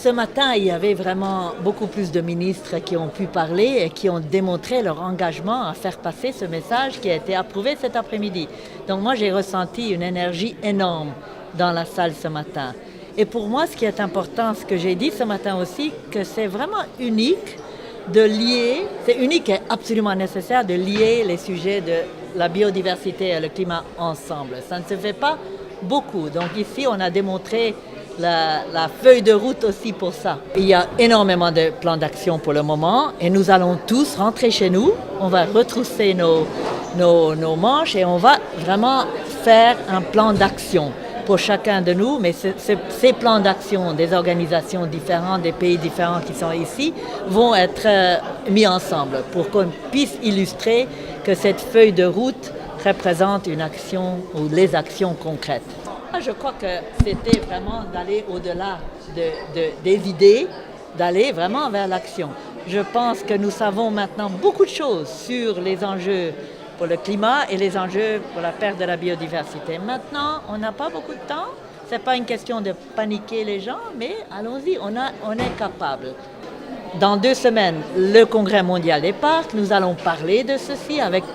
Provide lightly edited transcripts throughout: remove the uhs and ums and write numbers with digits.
ce matin, il y avait vraiment beaucoup plus de ministres qui ont pu parler et qui ont démontré leur engagement à faire passer ce message qui a été approuvé cet après-midi. Donc moi, j'ai ressenti une énergie énorme dans la salle ce matin. Et pour moi, ce qui est important, ce que j'ai dit ce matin aussi, que c'est vraiment unique de lier, c'est unique et absolument nécessaire de lier les sujets de la biodiversité et le climat ensemble. Ça ne se fait pas beaucoup. Donc ici, on a démontré la feuille de route aussi pour ça. Il y a énormément de plans d'action pour le moment et nous allons tous rentrer chez nous. On va retrousser nos manches et on va vraiment faire un plan d'action pour chacun de nous. Mais ces plans d'action des organisations différentes, des pays différents qui sont ici, vont être mis ensemble pour qu'on puisse illustrer que cette feuille de route représente une action ou les actions concrètes. Je crois que c'était vraiment d'aller au-delà des idées, d'aller vraiment vers l'action. Je pense que nous savons maintenant beaucoup de choses sur les enjeux pour le climat et les enjeux pour la perte de la biodiversité. Maintenant, on n'a pas beaucoup de temps. Ce n'est pas une question de paniquer les gens, mais allons-y, on est capable. Dans 2 semaines, le Congrès mondial des parcs, nous allons parler de ceci avec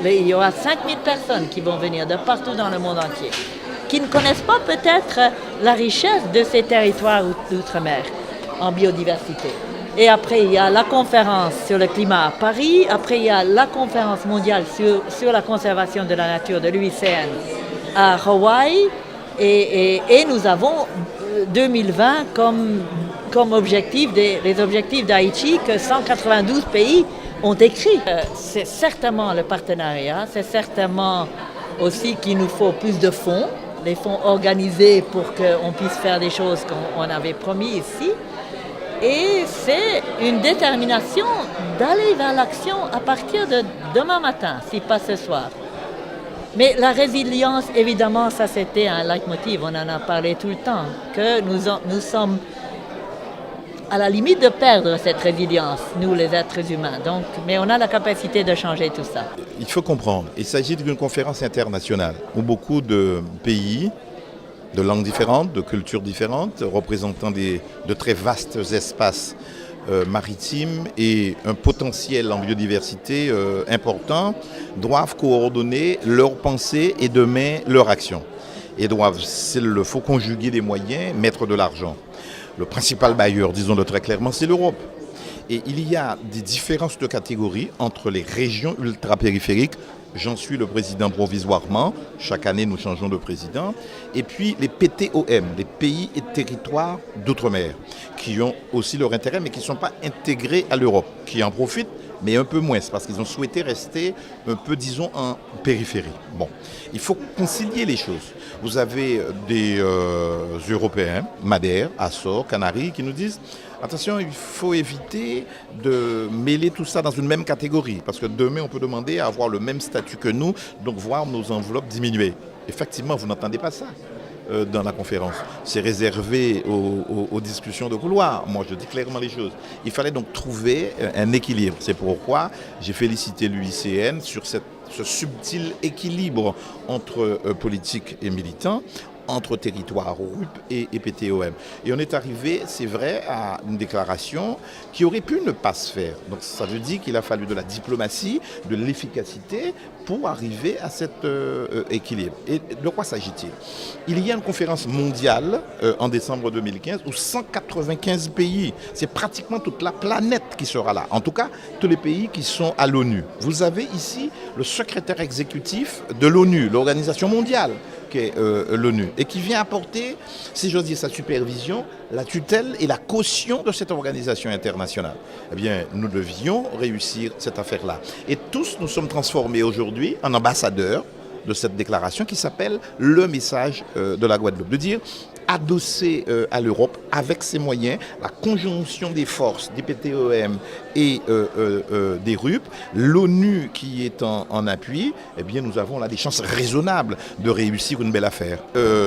il y aura 5000 personnes qui vont venir de partout dans le monde entier, qui ne connaissent pas peut-être la richesse de ces territoires d'outre-mer en biodiversité. Et après, il y a la conférence sur le climat à Paris. Après, il y a la conférence mondiale sur la conservation de la nature de l'UICN à Hawaï. Et nous avons 2020 comme objectif, les objectifs d'Aichi que 192 pays ont écrit. C'est certainement le partenariat, c'est certainement aussi qu'il nous faut plus de fonds, les fonds organisés pour qu'on puisse faire des choses qu'on avait promis ici. Et c'est une détermination d'aller vers l'action à partir de demain matin, si pas ce soir. Mais la résilience, évidemment, ça c'était un leitmotiv, on en a parlé tout le temps, que nous sommes à la limite de perdre cette résilience, nous les êtres humains. Donc, mais on a la capacité de changer tout ça. Il faut comprendre, il s'agit d'une conférence internationale où beaucoup de pays, de langues différentes, de cultures différentes, représentant de très vastes espaces maritimes et un potentiel en biodiversité important, doivent coordonner leurs pensées et demain leur action. Et doivent, s'il le faut, conjuguer des moyens, mettre de l'argent. Le principal bailleur, disons-le très clairement, c'est l'Europe. Et il y a des différences de catégories entre les régions ultra-périphériques. J'en suis le président provisoirement. Chaque année, nous changeons de président. Et puis les PTOM, les pays et territoires d'outre-mer, qui ont aussi leur intérêt, mais qui ne sont pas intégrés à l'Europe, qui en profitent, mais un peu moins, parce qu'ils ont souhaité rester un peu, disons, en périphérie. Bon, il faut concilier les choses. Vous avez des Européens, Madère, Açores, Canaries, qui nous disent attention, il faut éviter de mêler tout ça dans une même catégorie, parce que demain, on peut demander à avoir le même statut que nous, donc voir nos enveloppes diminuer. Effectivement, vous n'entendez pas ça dans la conférence. C'est réservé aux discussions de couloir. Moi, je dis clairement les choses. Il fallait donc trouver un équilibre. C'est pourquoi j'ai félicité l'UICN sur ce subtil équilibre entre politique et militants, entre territoires RUP et PTOM. Et on est arrivé, c'est vrai, à une déclaration qui aurait pu ne pas se faire. Donc ça veut dire qu'il a fallu de la diplomatie, de l'efficacité pour arriver à cet équilibre. Et de quoi s'agit-il ? Il y a une conférence mondiale en décembre 2015 où 195 pays, c'est pratiquement toute la planète qui sera là. En tout cas, tous les pays qui sont à l'ONU. Vous avez ici le secrétaire exécutif de l'ONU, l'Organisation mondiale, qui est l'ONU, et qui vient apporter, si j'ose dire, sa supervision, la tutelle et la caution de cette organisation internationale. Eh bien, nous devions réussir cette affaire-là. Et tous nous sommes transformés aujourd'hui en ambassadeurs de cette déclaration qui s'appelle le message de la Guadeloupe. De dire, adossé à l'Europe, avec ses moyens, la conjonction des forces, des PTOM et des RUP, l'ONU qui est en appui, eh bien nous avons là des chances raisonnables de réussir une belle affaire.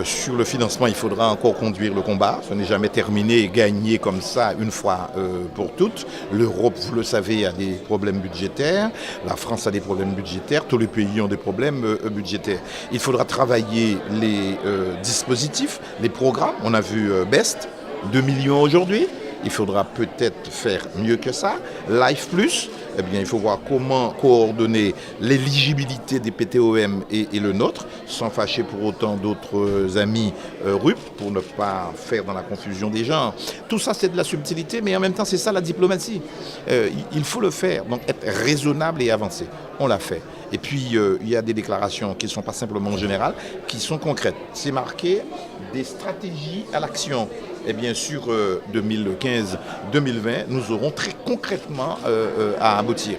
Sur le financement, il faudra encore conduire le combat. Ce n'est jamais terminé et gagné comme ça une fois pour toutes. L'Europe, vous le savez, a des problèmes budgétaires. La France a des problèmes budgétaires. Tous les pays ont des problèmes budgétaires. Il faudra travailler les dispositifs, les programmes. On a vu BEST, 2 millions aujourd'hui. Il faudra peut-être faire mieux que ça. Life Plus, eh bien, il faut voir comment coordonner l'éligibilité des PTOM et le nôtre, sans fâcher pour autant d'autres amis RUP, pour ne pas faire dans la confusion des genres. Tout ça, c'est de la subtilité, mais en même temps, c'est ça la diplomatie. Il faut le faire, donc être raisonnable et avancer. On l'a fait. Et puis, il y a des déclarations qui ne sont pas simplement générales, qui sont concrètes. C'est marqué des stratégies à l'action. Et bien sûr, 2015-2020, nous aurons très concrètement à aboutir.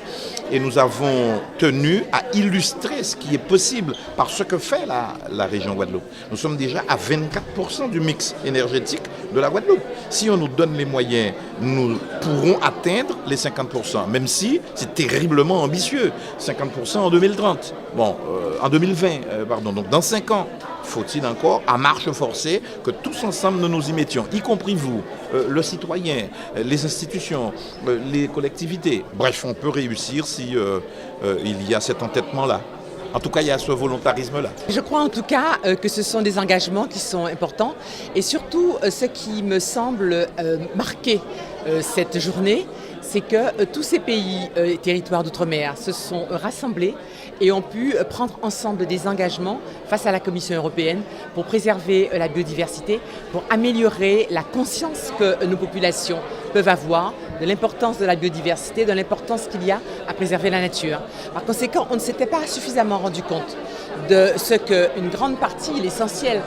Et nous avons tenu à illustrer ce qui est possible par ce que fait la région Guadeloupe. Nous sommes déjà à 24% du mix énergétique de la Guadeloupe. Si on nous donne les moyens, nous pourrons atteindre les 50%, même si c'est terriblement ambitieux. 50% en 2030. Bon, en 2020, pardon. Donc dans 5 ans, faut-il encore, à marche forcée, que tous ensemble nous nous y mettions, y compris vous, le citoyen, les institutions, les collectivités. Bref, on peut réussir si il y a cet entêtement-là. En tout cas, il y a ce volontarisme-là. Je crois en tout cas que ce sont des engagements qui sont importants et surtout ce qui me semble marquer cette journée, c'est que tous ces pays et territoires d'outre-mer se sont rassemblés et ont pu prendre ensemble des engagements face à la Commission européenne pour préserver la biodiversité, pour améliorer la conscience que nos populations peuvent avoir de l'importance de la biodiversité, de l'importance qu'il y a à préserver la nature. Par conséquent, on ne s'était pas suffisamment rendu compte de ce qu'une grande partie, l'essentiel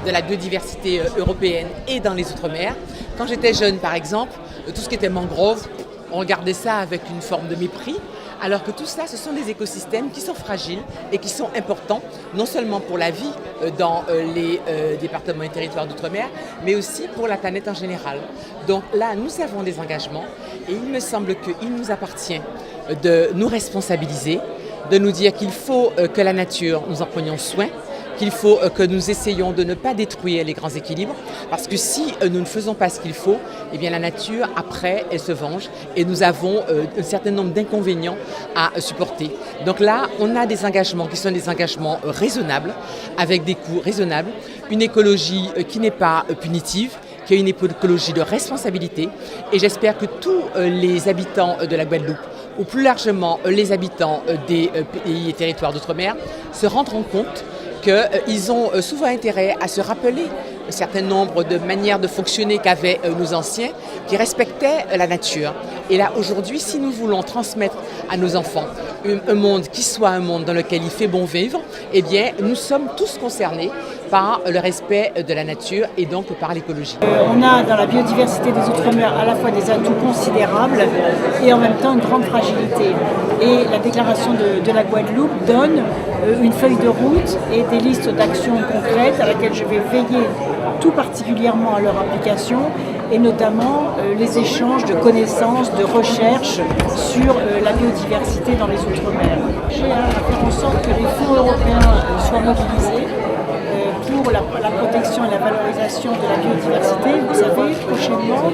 de la biodiversité européenne est dans les Outre-mer. Quand j'étais jeune, par exemple, tout ce qui était mangrove, on regardait ça avec une forme de mépris, alors que tout cela, ce sont des écosystèmes qui sont fragiles et qui sont importants, non seulement pour la vie dans les départements et territoires d'outre-mer, mais aussi pour la planète en général. Donc là, nous avons des engagements et il me semble qu'il nous appartient de nous responsabiliser, de nous dire qu'il faut que la nature, nous en prenions soin, qu'il faut que nous essayions de ne pas détruire les grands équilibres, parce que si nous ne faisons pas ce qu'il faut, eh bien la nature, après, elle se venge et nous avons un certain nombre d'inconvénients à supporter. Donc là, on a des engagements qui sont des engagements raisonnables, avec des coûts raisonnables, une écologie qui n'est pas punitive, qui est une écologie de responsabilité, et j'espère que tous les habitants de la Guadeloupe, ou plus largement les habitants des pays et territoires d'outre-mer, se rendront compte qu'ils ont souvent intérêt à se rappeler un certain nombre de manières de fonctionner qu'avaient nos anciens, qui respectaient la nature. Et là, aujourd'hui, si nous voulons transmettre à nos enfants un monde qui soit un monde dans lequel il fait bon vivre, eh bien, nous sommes tous concernés par le respect de la nature et donc par l'écologie. On a dans la biodiversité des Outre-mer à la fois des atouts considérables et en même temps une grande fragilité. Et la déclaration de la Guadeloupe donne une feuille de route et des listes d'actions concrètes à laquelle je vais veiller tout particulièrement à leur application et notamment les échanges de connaissances, de recherche sur la biodiversité dans les Outre-mer. J'ai à faire en sorte que les fonds européens soient mobilisés pour la protection et la valorisation de la biodiversité. Vous savez, prochainement,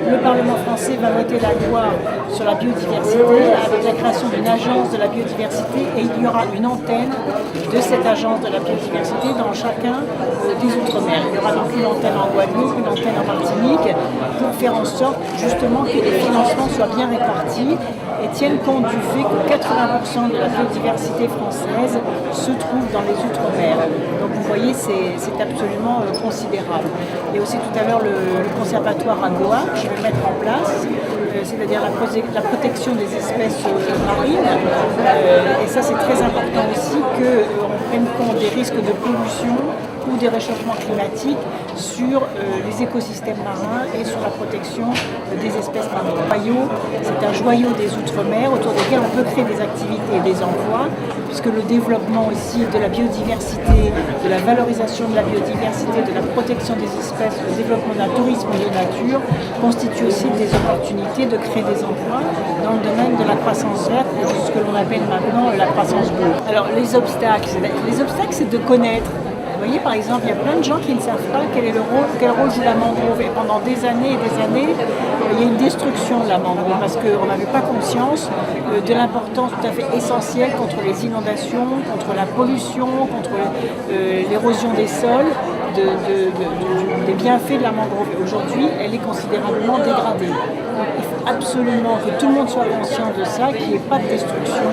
le Parlement français va voter la loi sur la biodiversité avec la création d'une agence de la biodiversité et il y aura une antenne de cette agence de la biodiversité dans chacun des Outre-mer. Il y aura donc une antenne en Guadeloupe, une antenne en Martinique pour faire en sorte justement que les financements soient bien répartis et tiennent compte du fait que 80% de la biodiversité française se trouve dans les Outre-mer. Donc vous voyez, c'est absolument considérable. Et aussi tout à l'heure le conservatoire à Goa que je vais mettre en place, c'est-à-dire la protection des espèces marines. Et ça c'est très important aussi qu'on prenne compte des risques de pollution ou des réchauffements climatiques sur les écosystèmes marins et sur la protection des espèces marines. C'est un joyau des Outre-mer autour desquels on peut créer des activités et des emplois, puisque le développement aussi de la biodiversité, de la valorisation de la biodiversité, de la protection des espèces, le développement d'un tourisme de nature constitue aussi des opportunités de créer des emplois dans le domaine de la croissance verte et de ce que l'on appelle maintenant la croissance bleue. Alors les obstacles, c'est de connaître Vous voyez, par exemple, il y a plein de gens qui ne savent pas quel rôle joue la mangrove. Et pendant des années et des années, il y a une destruction de la mangrove parce qu'on n'avait pas conscience de l'importance tout à fait essentielle contre les inondations, contre la pollution, contre l'érosion des sols, des bienfaits de la mangrove. Aujourd'hui, elle est considérablement dégradée. Donc, il faut absolument que tout le monde soit conscient de ça, qu'il n'y ait pas de destruction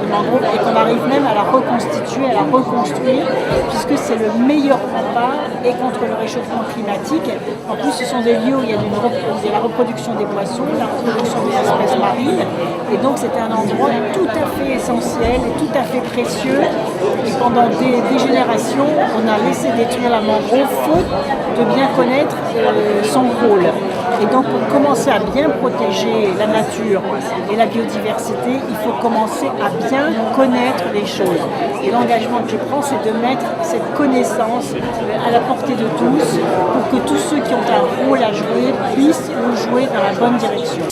de mangrove et qu'on arrive même à la reconstituer, à la reconstruire, puisque c'est le meilleur rempart et contre le réchauffement climatique. En plus, ce sont des lieux où il y a la reproduction des poissons, la reproduction des espèces marines, et donc c'est un endroit tout à fait essentiel et tout à fait précieux. Et pendant des générations, on a laissé détruire la mangrove faute de bien connaître son rôle. Et donc pour commencer à bien protéger la nature et la biodiversité, il faut commencer à bien connaître les choses. Et l'engagement que je prends, c'est de mettre cette connaissance à la portée de tous pour que tous ceux qui ont un rôle à jouer puissent le jouer dans la bonne direction.